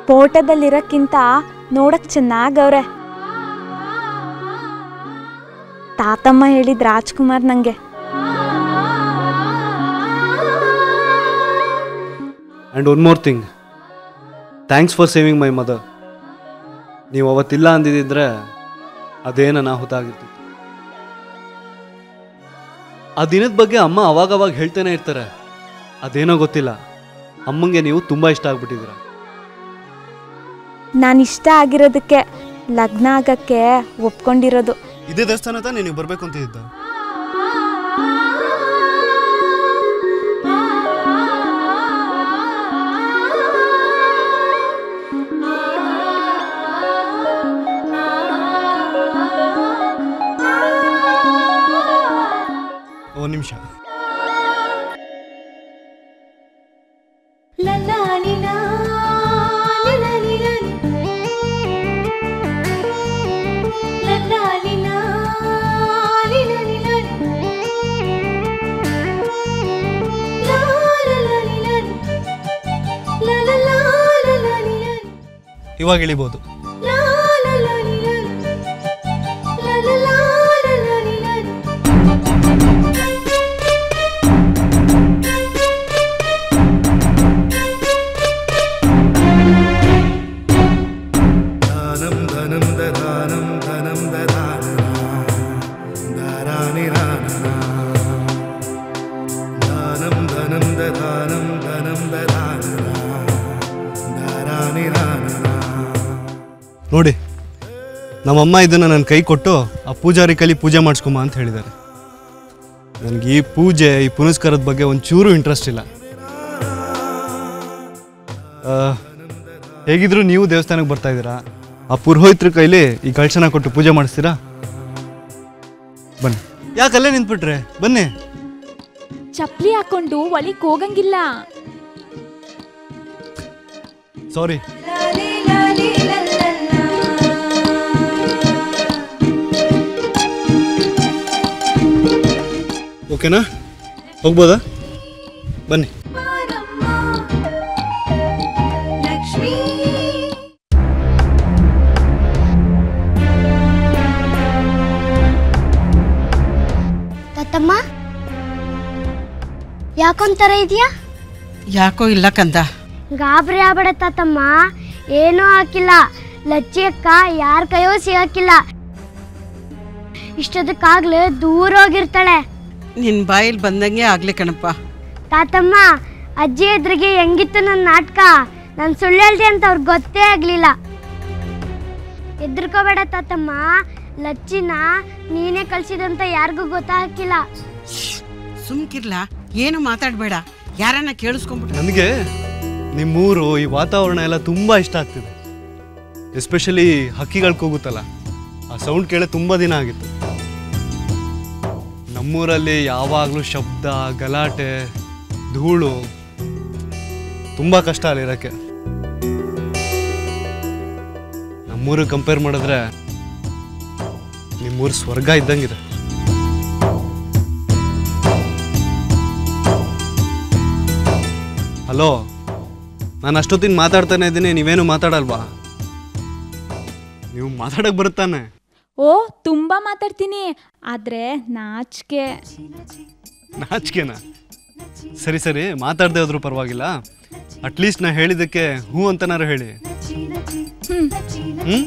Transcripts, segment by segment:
ಫೋಟೋದಲ್ಲಿರೋಕ್ಕಿಂತ ನೋಡಕ್ ಚೆನ್ನಾಗವ್ರೆ. ತಾತಮ್ಮ ಹೇಳಿದ್ ರಾಜ್ಕುಮಾರ್ ನಂಗೆ. And one more thing, thanks for saving my mother. ನೀವು ಅವತ್ತಿಲ್ಲ ಅಂದಿದ್ದರೆ ಅದೇನು ಅನಾಹುತ ಆಗಿರ್ತಿತ್ತು. ಆ ದಿನದ ಬಗ್ಗೆ ಅಮ್ಮ ಅವಾಗವಾಗ ಹೇಳ್ತಾನೆ ಇರ್ತಾರೆ. ಅದೇನೋ ಗೊತ್ತಿಲ್ಲ, ಅಮ್ಮಂಗೆ ನೀವು ತುಂಬ ಇಷ್ಟ ಆಗ್ಬಿಟ್ಟಿದ್ದೀರ. ನಾನು ಇಷ್ಟ ಆಗಿರೋದಕ್ಕೆ ಲಗ್ನ ಆಗಕ್ಕೆ ಒಪ್ಕೊಂಡಿರೋದು. ಇದೇ ದೇವಸ್ಥಾನ ತಾನೇ ನೀವು ಬರಬೇಕು ಅಂತಿದ್ದ? ಒಂದು ನಿಮಿಷ. ಇವಾಗ ಇಳಿಬೋದು. ನೋಡಿ, ನಮ್ಮಮ್ಮ ಇದನ್ನು ನನ್ನ ಕೈ ಕೊಟ್ಟು ಆ ಪೂಜಾರಿ ಕೈಲಿ ಪೂಜೆ ಮಾಡಿಸ್ಕೊಂಬ ಅಂತ ಹೇಳಿದ್ದಾರೆ. ನನಗೆ ಈ ಪೂಜೆ, ಈ ಪುನಸ್ಕಾರದ ಬಗ್ಗೆ ಒಂಚೂರು ಇಂಟ್ರೆಸ್ಟ್ ಇಲ್ಲ. ಹೇಗಿದ್ರು ನೀವು ದೇವಸ್ಥಾನಕ್ಕೆ ಬರ್ತಾ ಇದ್ದೀರಾ, ಆ ಪುರೋಹಿತರ ಕೈಲಿ ಈ ಕಳಶನ ಕೊಟ್ಟು ಪೂಜೆ ಮಾಡಿಸ್ತೀರಾ? ಬನ್ನಿ. ಯಾಕಲ್ಲೇ ನಿಂತ್ಬಿಟ್ರೆ? ಬನ್ನಿ. ಚಪ್ಪಲಿ ಹಾಕೊಂಡು ಒಳಿಕ್ ಹೋಗಂಗಿಲ್ಲ. ಸಾರಿ. ಓಕೆನಾ? ಹೋಗ್ಬೋದಾ? ಬನ್ನಿ. ತಾತಮ್ಮ, ಯಾಕೊಂತರ ಇದೆಯಾ? ಯಾಕೋ ಇಲ್ಲ ಕಂದ. ಗಾಬರಿ ಆಗ್ಬೇಡ ತಾತಮ್ಮ, ಏನೂ ಹಾಕಿಲ್ಲ. ಲಚ್ಚಿ ಅಕ್ಕ ಯಾರ ಕೈಯೋ ಸಿಗಾಕಿಲ್ಲ. ಇಷ್ಟದಕ್ಕಾಗ್ಲೇ ದೂರ ಹೋಗಿರ್ತಾಳೆ. ನಿನ್ ಬಾಯಿಲ್ ಬಂದಂಗೆ ಆಗ್ಲಿ ಕಣಪ್ಪ. ತಾತಮ್ಮ, ಅಜ್ಜಿ ಎದುರಿಗೆ ಹೆಂಗಿತ್ತು ನನ್ನ ನಾಟಕ. ನಾನು ಸುಳ್ಳು ಹೇಳ್ದೆ ಅಂತ ಅವ್ರಿಗೆ ಗೊತ್ತೇ ಆಗ್ಲಿಲ್ಲ. ಹೆದರ್ಕೋಬೇಡ ತಾತಮ್ಮ, ಲಚ್ಚಿನ ನೀನೇ ಕಳ್ಸಿದಂತ ಯಾರಿಗೂ ಗೊತ್ತಾಗಿಲ್ಲ. ಸುಮ್ಕಿರ್ಲಾ, ಏನು ಮಾತಾಡ್ಬೇಡ, ಯಾರನ್ನ ಕೇಳಿಸ್ಕೊಂಡ್ಬಿಟ್ಟು. ನನಗೆ ನಿಮ್ಮೂರು, ಈ ವಾತಾವರಣ ಎಲ್ಲ ತುಂಬ ಇಷ್ಟ ಆಗ್ತಿದೆ. ಎಸ್ಪೆಷಲಿ ಹಕ್ಕಿಗಳು ಕೂಗುತ್ತಲ್ಲ, ಆ ಸೌಂಡ್ ಕೇಳಿ ತುಂಬ ದಿನ ಆಗಿತ್ತು. ನಮ್ಮೂರಲ್ಲಿ ಯಾವಾಗಲೂ ಶಬ್ದ, ಗಲಾಟೆ, ಧೂಳು, ತುಂಬ ಕಷ್ಟ ಅಲ್ಲಿರೋಕ್ಕೆ. ನಮ್ಮೂರಿಗೆ ಕಂಪೇರ್ ಮಾಡಿದ್ರೆ ನಿಮ್ಮೂರು ಸ್ವರ್ಗ ಇದ್ದಂಗಿದೆ. ಹಲೋ, ನಾನು ಅಷ್ಟೊತ್ತಿನ ಮಾತಾಡ್ತಾನೆ ಇದ್ದೀನಿ, ನೀವೇನು ಮಾತಾಡಲ್ವಾ? ನೀವು ಮಾತಾಡಕ್ಕೆ ಬರುತ್ತಾನೆ? ಓ, ತುಂಬಾ ಮಾತಾಡ್ತೀನಿ, ಆದ್ರೆ ನಾಚಿಕೆ. ನಾಚಿಕೆನಾ? ಸರಿ ಸರಿ, ಮಾತಾಡದೆ ಹೋದ್ರೂ ಪರವಾಗಿಲ್ಲ. ಅಟ್ಲೀಸ್ಟ್ ನಾ ಹೇಳಿದ್ದಕ್ಕೆ ಹ್ಞೂ ಅಂತನಾರು ಹೇಳಿ. ಹ್ಞೂ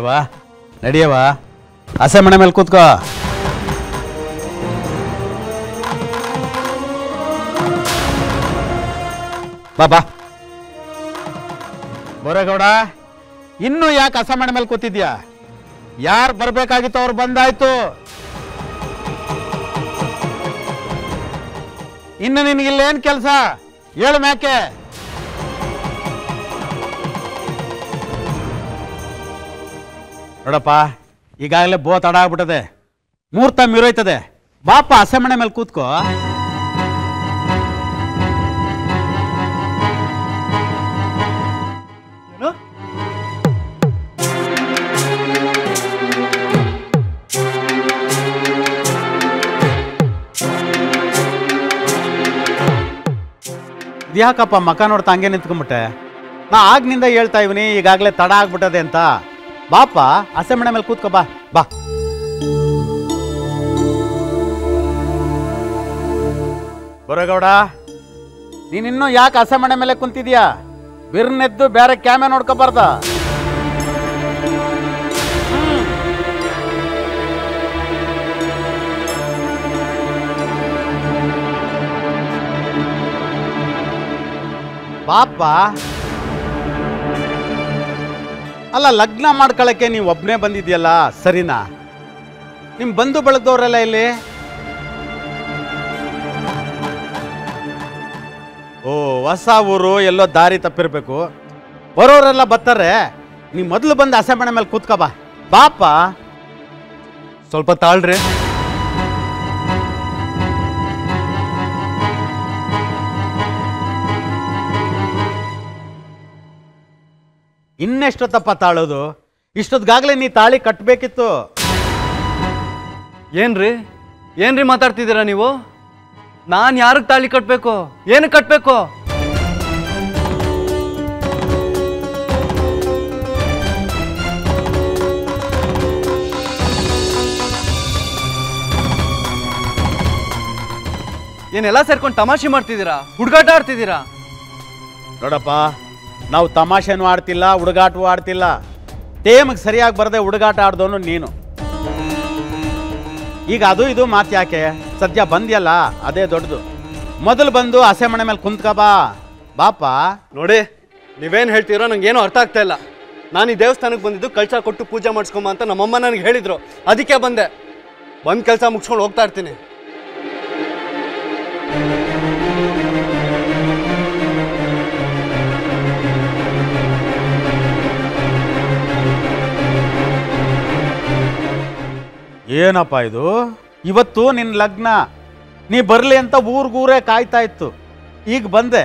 ಬಾ, ನಡಿಯವಾ, ಹಸೆ ಮನೆ ಮೇಲೆ ಕೂತ್ಕೋ. ಬಾ ಬಾ. ಬೋರೇಗೌಡ, ಇನ್ನೂ ಯಾಕೆ ಹಸೆ ಮನೆ ಮೇಲೆ ಕೂತಿದ್ಯಾ? ಯಾರು ಬರ್ಬೇಕಾಗಿತ್ತು ಅವ್ರು ಬಂದಾಯ್ತು. ಇನ್ನು ನಿನ್ಗಿಲ್ಲೇನ್ ಕೆಲಸ? ಹೇಳು ಮ್ಯಾಕೆ. ನೋಡಪ್ಪ, ಈಗಾಗಲೇ ಬೋ ತಡ ಆಗ್ಬಿಟ್ಟದೆ, ಮುಹೂರ್ತ ಮೀರೋಯ್ತದೆ. ಬಾಪ ಹಸೆ ಮನೆ ಮೇಲೆ ಕೂತ್ಕೋ. ಇದ್ಯಾಕಪ್ಪ ಮಕ ನೋಡ್ತಾ ಹಂಗೆ ನಿಂತ್ಕೊಂಡ್ಬಿಟ್ಟೆ? ನಾ ಆಗ್ನಿಂದ ಹೇಳ್ತಾ ಇವನಿ ಈಗಾಗಲೇ ತಡ ಆಗ್ಬಿಟ್ಟದೆ ಅಂತ. ಬಾಪ ಹಸೆ ಮನೆ ಮೇಲೆ ಕೂತ್ಕೋ. ಬಾ ಬಾ. ಬರೋಗೌಡ, ನೀನಿನ್ನೂ ಯಾಕೆ ಹಸೆ ಮನೆ ಮೇಲೆ ಕುಂತಿದ್ಯಾ? ಬಿರ್ನೆದ್ದು ಬೇರೆ ಕ್ಯಾಮೆ ನೋಡ್ಕೋಬಾರ್ದ? ಪಾಪ ಅಲ್ಲ, ಲಗ್ನ ಮಾಡ್ಕೊಳಕ್ಕೆ ನೀವು ಒಬ್ಬನೇ ಬಂದಿದ್ಯಲ್ಲ, ಸರಿನಾ? ನಿಮ್ಮ ಬಂಧು ಬಳಗದವರೆಲ್ಲ ಇಲ್ಲಿ? ಓ, ಹೊಸ ಊರು, ಎಲ್ಲೋ ದಾರಿ ತಪ್ಪಿರ್ಬೇಕು. ಬರೋರೆಲ್ಲ ಬರ್ತಾರೆ. ನೀ ಮೊದಲು ಬಂದು ಹಸೆ ಮನೆ ಮೇಲೆ ಕೂತ್ಕೋ. ಬಾ ಬಾಪ. ಸ್ವಲ್ಪ ತಾಳ್ರಿ. ಇನ್ನೆಷ್ಟೊತ್ತಪ್ಪ ತಾಳೋದು? ಇಷ್ಟೊತ್ತಿಗಾಗಲೇ ನೀ ತಾಳಿ ಕಟ್ಟಬೇಕಿತ್ತು. ಏನ್ರಿ ಮಾತಾಡ್ತಿದ್ದೀರಾ ನೀವು? ನಾನು ಯಾರಿಗೆ ತಾಳಿ ಕಟ್ಟಬೇಕು? ಏನಕ್ಕೆ ಕಟ್ಟಬೇಕು? ಏನೆಲ್ಲ ಸೇರ್ಕೊಂಡು ತಮಾಷೆ ಮಾಡ್ತಿದ್ದೀರಾ? ಹುಡುಗಾಟ ಆಡ್ತಿದ್ದೀರಾ? ನೋಡಪ್ಪ, ನಾವು ತಮಾಷೆನೂ ಆಡ್ತಿಲ್ಲ, ಹುಡುಗಾಟವೂ ಆಡ್ತಿಲ್ಲ. ಟೇಮ್ಗೆ ಸರಿಯಾಗಿ ಬರದೆ ಹುಡುಗಾಟ ಆಡ್ದವನು ನೀನು. ಈಗ ಅದು ಇದು ಮಾತು ಯಾಕೆ? ಸದ್ಯ ಬಂದ್ಯಲ್ಲ, ಅದೇ ದೊಡ್ಡದು. ಮೊದಲು ಬಂದು ಹಸೆ ಮನೆ ಮೇಲೆ ಕುಂತ್ಕ. ಬಾ ಬಾಪ. ನೋಡಿ, ನೀವೇನು ಹೇಳ್ತೀರೋ ನಂಗೇನು ಅರ್ಥ ಆಗ್ತಾ ಇಲ್ಲ. ನಾನು ಈ ದೇವಸ್ಥಾನಕ್ಕೆ ಬಂದಿದ್ದು ಕಳಶ ಕೊಟ್ಟು ಪೂಜೆ ಮಾಡಿಸ್ಕೊಂಬ ಅಂತ ನಮ್ಮಮ್ಮ ನನಗೆ ಹೇಳಿದ್ರು. ಅದಕ್ಕೆ ಬಂದೆ. ಬಂದು ಕೆಲಸ ಮುಗಿಸ್ಕೊಂಡು ಹೋಗ್ತಾ ಇರ್ತೀನಿ. ಏನಪ್ಪ ಇದು? ಇವತ್ತು ನಿನ್ನ ಲಗ್ನ, ನೀ ಬರಲಿ ಅಂತ ಊರ್ಗೂರೇ ಕಾಯ್ತಾ ಇತ್ತು. ಈಗ ಬಂದೆ,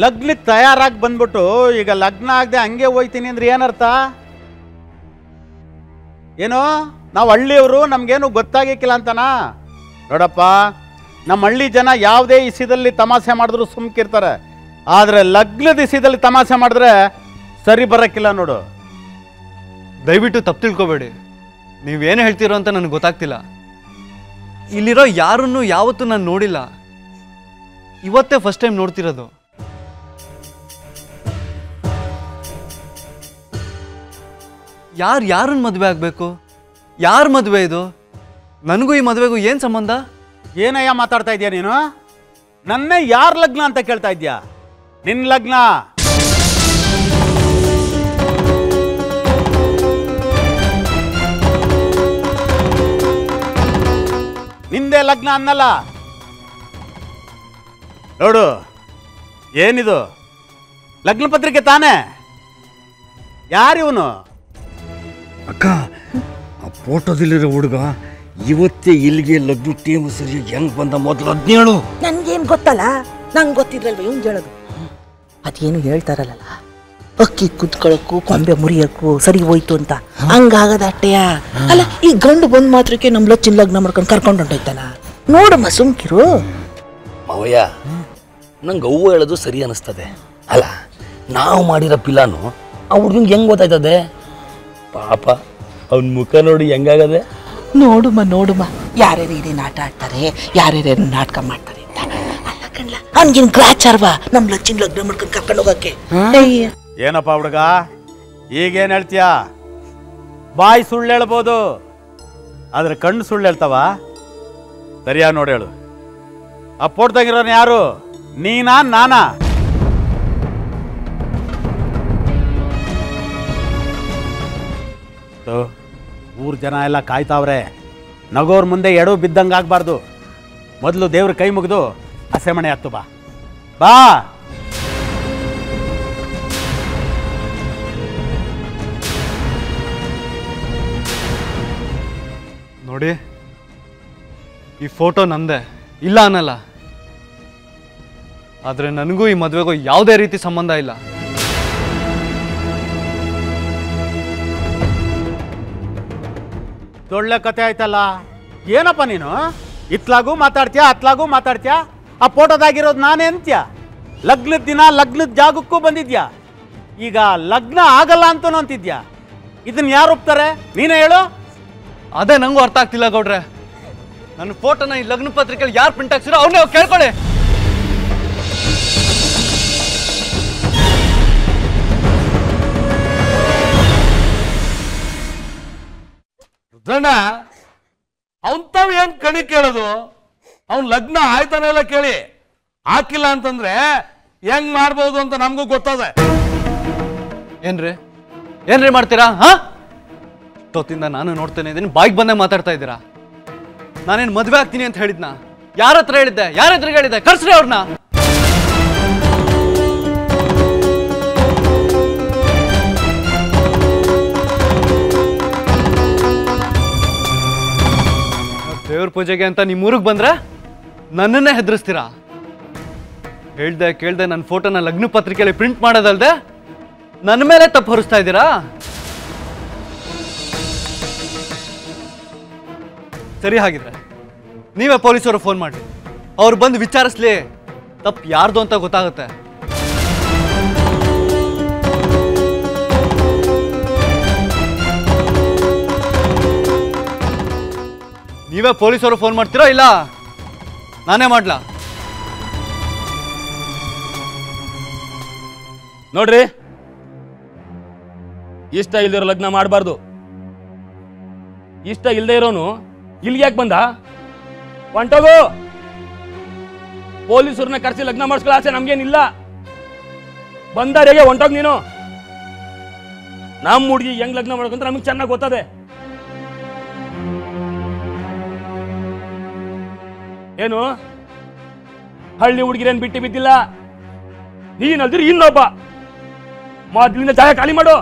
ಲಗ್ನಕ್ಕೆ ತಯಾರಾಗಿ ಬಂದ್ಬಿಟ್ಟು ಈಗ ಲಗ್ನ ಆಗದೆ ಹಂಗೆ ಹೋಯ್ತೀನಿ ಅಂದ್ರೆ ಏನರ್ಥ? ಏನೋ ನಾವು ಹಳ್ಳಿಯವರು, ನಮಗೇನು ಗೊತ್ತಾಗಿಕ್ಕಿಲ್ಲ ಅಂತನಾ? ನೋಡಪ್ಪ, ನಮ್ಮ ಹಳ್ಳಿ ಜನ ಯಾವುದೇ ಇಸಿದಲ್ಲಿ ತಮಾಷೆ ಮಾಡಿದ್ರು ಸುಮ್ಕಿರ್ತಾರೆ. ಆದರೆ ಲಗ್ನದ ಇಸಿದಲ್ಲಿ ತಮಾಷೆ ಮಾಡಿದ್ರೆ ಸರಿ ಬರೋಕ್ಕಿಲ್ಲ ನೋಡು. ದಯವಿಟ್ಟು ತಪ್ಪು ತಿಳ್ಕೊಬೇಡಿ. ನೀವೇನು ಹೇಳ್ತೀರೋ ಅಂತ ನನಗೆ ಗೊತ್ತಾಗ್ತಿಲ್ಲ. ಇಲ್ಲಿರೋ ಯಾರನ್ನು ಯಾವತ್ತೂ ನಾನು ನೋಡಿಲ್ಲ. ಇವತ್ತೇ ಫಸ್ಟ್ ಟೈಮ್ ನೋಡ್ತಿರೋದು. ಯಾರನ್ನ ಮದುವೆ ಆಗಬೇಕು? ಯಾರ ಮದುವೆ ಇದು? ನನಗೂ ಈ ಮದುವೆಗೂ ಏನು ಸಂಬಂಧ? ಏನಯ್ಯ ಮಾತಾಡ್ತಾ ಇದೀಯ ನೀನು? ನನ್ನೇ ಯಾರ ಲಗ್ನ ಅಂತ ಕೇಳ್ತಾ ಇದ್ಯಾ? ನಿನ್ನ ಲಗ್ನ. ನಿಂದೇ ಲಗ್ನ ಅನ್ನಲ್ಲ. ನೋಡು, ಏನಿದು? ಲಗ್ನ ಪತ್ರಿಕೆ ತಾನೇ? ಯಾರಿವನು? ಅಕ್ಕ, ಆ ಫೋಟೋದಲ್ಲಿರೋ ಹುಡುಗ ಇವತ್ತೇ ಇಲ್ಲಿಗೆ ಲಗ್ನ ಟೀಮ್ ಸರಿಯಾಗಿ ಹೆಂಗ್ ಬಂದ? ಮೊದಲು 17. ನನ್ಗೇನು ಗೊತ್ತಲ್ಲ, ನಂಗೆ ಗೊತ್ತಿದ್ರಲ್ವ ಇವ್ನು ಹೇಳೋದು. ಅದೇನು ಹೇಳ್ತಾರಲ್ಲ, ಅಕ್ಕಿ ಕುತ್ಕೊಳ್ಳೋಕ್ಕೂ ಕೊಂಬೆ ಮುರಿಯೋಕ್ಕೂ ಸರಿ ಹೋಯ್ತು ಅಂತ, ಹಂಗಾಗದ ಅಟ್ಟೆಯ. ಅಲ್ಲ, ಈ ಗಂಡು ಬಂದ್ ಮಾತ್ರಕ್ಕೆ ನಮ್ಮ ಲಚ್ಚಿನ ಲಗ್ನ ಮಾಡ್ಕೊಂಡು ಕರ್ಕೊಂಡು ಹೊಂಟೋಯ್ತಾನ. ನೋಡಮ್ಮ, ಸುಮ್ಕಿರು ಮಾವಯ್ಯ. ನಂಗೆ ಅವ್ವ ಹೇಳೋದು ಸರಿ ಅನಿಸ್ತದೆ. ಅಲ್ಲ, ನಾವು ಮಾಡಿರೋ ಪಿಲಾನು ಆ ಹುಡುಗಂಗೆ ಹೆಂಗ್ ಗೊತ್ತಾಯ್ತದೆ? ಪಾಪ ಅವನ ಮುಖ ನೋಡಿ ಹೆಂಗಾಗದೆ. ನೋಡುಮ ಯಾರ್ಯಾರು ಏನೇನು ಆಟ ಆಡ್ತಾರೆ, ಯಾರ್ಯಾರೇನು ನಾಟಕ ಮಾಡ್ತಾರೆ ಅಂತ. ಅಲ್ಲ ಕಣ್ಲ, ಹಂಗೇನು ಗ್ರಾಚಾರ್ವಾ ನಮ್ಮ ಲಚ್ಚಿನ ಲಗ್ನ ಮಾಡ್ಕೊಂಡು ಕರ್ಕೊಂಡು ಹೋಗಕ್ಕೆ? ಏನಪ್ಪ ಹುಡುಗ, ಈಗೇನು ಹೇಳ್ತೀಯ? ಬಾಯಿ ಸುಳ್ಳು ಹೇಳ್ಬೋದು, ಆದ್ರೆ ಕಣ್ಣು ಸುಳ್ಳು ಹೇಳ್ತಾವ? ಸರಿಯಾಗಿ ನೋಡಿ ಹೇಳು. ಆ ಫೋಟೋದಾಗಿರೋನು ಯಾರು? ನೀನಾ ನಾನಾ? ಊರ್ ಜನ ಎಲ್ಲ ಕಾಯ್ತಾವ್ರೆ. ನಗೋರ್ ಮುಂದೆ ಎಡು ಬಿದ್ದಂಗೆ ಆಗ್ಬಾರ್ದು. ಮೊದಲು ದೇವ್ರ ಕೈ ಮುಗಿದು ಹಸೆ ಮಣೆ ಹತ್ತು ಬಾ. ಬಾ. ನೋಡಿ, ಈ ಫೋಟೋ ನಂದೆ, ಇಲ್ಲ ಅನ್ನಲ್ಲ. ಆದರೆ ನನಗೂ ಈ ಮದುವೆಗೂ ಯಾವುದೇ ರೀತಿ ಸಂಬಂಧ ಇಲ್ಲ. ಒಳ್ಳೆ ಕತೆ ಆಯ್ತಲ್ಲ. ಏನಪ್ಪ ನೀನು ಇತ್ಲಾಗೂ ಮಾತಾಡ್ತೀಯ ಅತ್ಲಾಗೂ ಮಾತಾಡ್ತೀಯ? ಆ ಫೋಟೋದಾಗಿರೋದು ನಾನೇ ಅಂತ್ಯ. ಲಗ್ನದ ದಿನ ಲಗ್ನದ ಜಾಗಕ್ಕೂ ಬಂದಿದ್ಯಾ. ಈಗ ಲಗ್ನ ಆಗಲ್ಲ ಅಂತನೂ ಅಂತಿದ್ಯಾ. ಇದನ್ನ ಯಾರು ಒಪ್ತಾರೆ? ನೀನೇ ಹೇಳು. ಅದೇ ನಂಗೂ ಅರ್ಥ ಆಗ್ತಿಲ್ಲ ಗೌಡ್ರೆ. ನನ್ನ ಫೋಟೋನ ಈ ಲಗ್ನ ಪತ್ರಿಕೆಯಲ್ಲಿ ಯಾರು ಪ್ರಿಂಟ್ ಹಾಕ್ಸಿರೋ ಅವನ್ನೇ ಕೇಳ್ಕೊಳ್ಳಿ. ರುದ್ರಣ್ಣ, ಅವನ್ ತಾವ್ ಏನ್ ಕಣಿ ಕೇಳೋದು? ಅವನ್ ಲಗ್ನ ಆಯ್ತಾನೆ ಎಲ್ಲ ಕೇಳಿ ಹಾಕಿಲ್ಲ ಅಂತಂದ್ರೆ ಹೆಂಗ್ ಮಾಡ್ಬೋದು ಅಂತ ನಮಗೂ ಗೊತ್ತದೆ. ಏನ್ರಿ ಮಾಡ್ತೀರಾ? ಇಷ್ಟೊತ್ತಿಂದ ನಾನು ನೋಡ್ತೇನೆ ಇದೀನಿ, ಬಾಯಿಗೆ ಬಂದೇ ಮಾತಾಡ್ತಾ ಇದ್ದೀರಾ. ನಾನೇನು ಮದುವೆ ಆಗ್ತೀನಿ ಅಂತ ಹೇಳಿದ್ನ? ಯಾರ ಹತ್ರ ಹೇಳಿದ್ದೆ? ಯಾರ ಹತ್ರ ಹೇಳಿದ್ದೆ? ಕರ್ಸ್ರಿ ಅವ್ರನ್ನ. ದೇವ್ರ ಪೂಜೆಗೆ ಅಂತ ನಿಮ್ಮೂರಿಗೆ ಬಂದ್ರೆ ನನ್ನನ್ನೇ ಹೆದರಿಸ್ತೀರಾ? ಕೇಳ್ದೆ ನನ್ನ ಫೋಟೋನ ಲಗ್ನ ಪತ್ರಿಕೆಯಲ್ಲಿ ಪ್ರಿಂಟ್ ಮಾಡೋದಲ್ದೆ ನನ್ನ ಮೇಲೆ ತಪ್ಪು ಹೊರಿಸ್ತಾ ಇದ್ದೀರಾ? ಸರಿ, ಹಾಗಿದ್ರೆ ನೀವೇ ಪೊಲೀಸರು ಫೋನ್ ಮಾಡಿ, ಅವ್ರು ಬಂದು ವಿಚಾರಿಸ್ಲಿ. ತಪ್ಪು ಯಾರ್ದು ಅಂತ ಗೊತ್ತಾಗುತ್ತೆ. ನೀವೇ ಪೊಲೀಸರು ಫೋನ್ ಮಾಡ್ತೀರಾ ಇಲ್ಲ ನಾನೇ ಮಾಡ್ಲಾ? ನೋಡ್ರಿ, ಇಷ್ಟ ಇಲ್ದಿರೋ ಲಗ್ನ ಮಾಡಬಾರ್ದು. ಇಷ್ಟ ಇಲ್ದೇ ಇರೋನು ಇಲ್ಲಿಗೆ ಯಾಕೆ ಬಂದ? ಹೊಂಟೋಗು. ಪೊಲೀಸರನ್ನ ಕರೆಸಿ ಲಗ್ನ ಮಾಡಿಸ್ಕೊಳ್ಳೋ ಆಸೆ ನಮ್ಗೇನಿಲ್ಲ. ಬಂದಾರಿಗೆ ಹೊಂಟೋಗ್ ನೀನು. ನಮ್ಮ ಹುಡುಗಿ ಹೆಂಗ್ ಲಗ್ನ ಮಾಡ್ಕೊಂತ ನಮ್ಗೆ ಚೆನ್ನಾಗಿ ಗೊತ್ತದೆ. ಏನು ಹಳ್ಳಿ ಹುಡುಗಿರೇನು ಬಿಟ್ಟು ಬಿದ್ದಿಲ್ಲ. ನೀನಲ್ದಿರಿ ಇನ್ನೊಬ್ಬ. ಮೊದಲಿಂದ ಜಾಗ ಖಾಲಿ ಮಾಡು.